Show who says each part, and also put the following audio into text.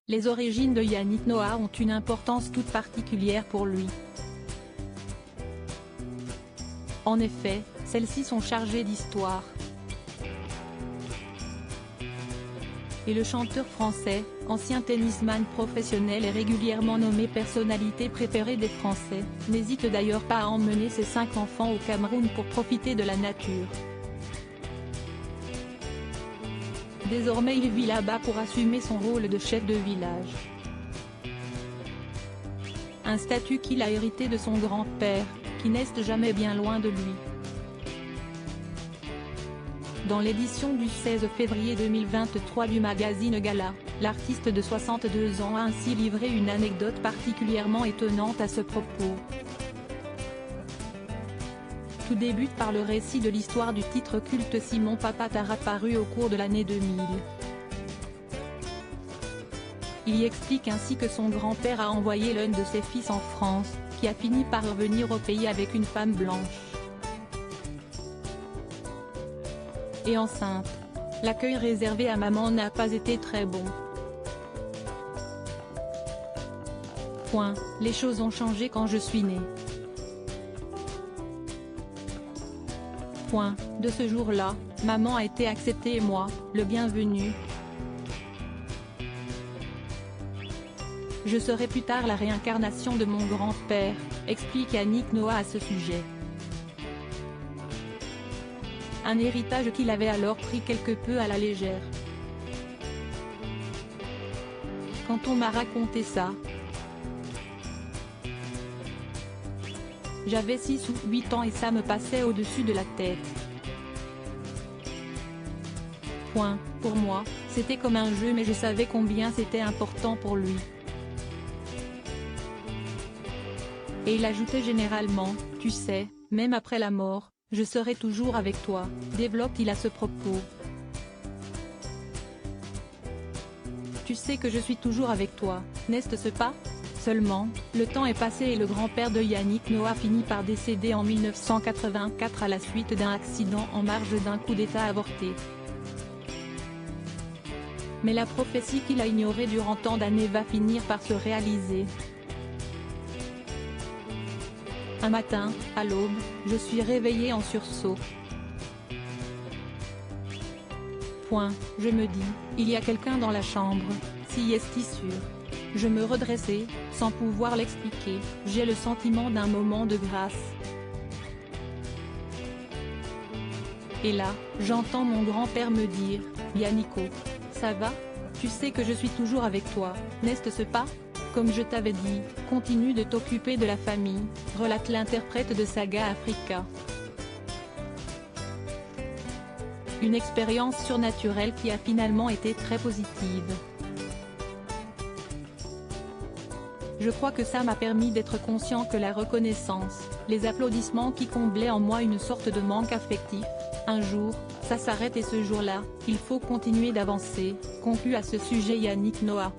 Speaker 1: Les origines de Yannick Noah ont une importance toute particulière pour lui. En effet, celles-ci sont chargées d'histoire. Et le chanteur français, ancien tennisman professionnel et régulièrement nommé personnalité préférée des Français, n'hésite d'ailleurs pas à emmener ses 5 enfants au Cameroun pour profiter de la nature. Désormais il vit là-bas pour assumer son rôle de chef de village. Un statut qu'il a hérité de son grand-père, qui n'est jamais bien loin de lui. Dans l'édition du 16 février 2023 du magazine Gala, l'artiste de 62 ans a ainsi livré une anecdote particulièrement étonnante à ce propos. Tout débute par le récit de l'histoire du titre culte Simon Papa Tara paru au cours de l'année 2000. Il y explique ainsi que son grand-père a envoyé l'un de ses fils en France, qui a fini par revenir au pays avec une femme blanche et enceinte. L'accueil réservé à maman n'a pas été très bon. Les choses ont changé quand je suis née. De ce jour-là, maman a été acceptée et moi, le bienvenu. Je serai plus tard la réincarnation de mon grand-père, explique Yannick Noah à ce sujet. Un héritage qu'il avait alors pris quelque peu à la légère. Quand on m'a raconté ça, j'avais 6 ou 8 ans et ça me passait au-dessus de la tête. Pour moi, c'était comme un jeu mais je savais combien c'était important pour lui. Et il ajoutait généralement, tu sais, même après la mort, je serai toujours avec toi, développe-t-il à ce propos. Tu sais que je suis toujours avec toi, n'est-ce pas ? Seulement, le temps est passé et le grand-père de Yannick Noah finit par décéder en 1984 à la suite d'un accident en marge d'un coup d'État avorté. Mais la prophétie qu'il a ignorée durant tant d'années va finir par se réaliser. Un matin, à l'aube, je suis réveillée en sursaut. Je me dis, il y a quelqu'un dans la chambre, si est-il sûr. Je me redressais, sans pouvoir l'expliquer, j'ai le sentiment d'un moment de grâce. Et là, j'entends mon grand-père me dire, Yannico, ça va ? Tu sais que je suis toujours avec toi, n'est-ce pas ? Comme je t'avais dit, continue de t'occuper de la famille, relate l'interprète de Saga Africa. Une expérience surnaturelle qui a finalement été très positive. Je crois que ça m'a permis d'être conscient que la reconnaissance, les applaudissements qui comblaient en moi une sorte de manque affectif, un jour, ça s'arrête et ce jour-là, il faut continuer d'avancer, conclut à ce sujet Yannick Noah.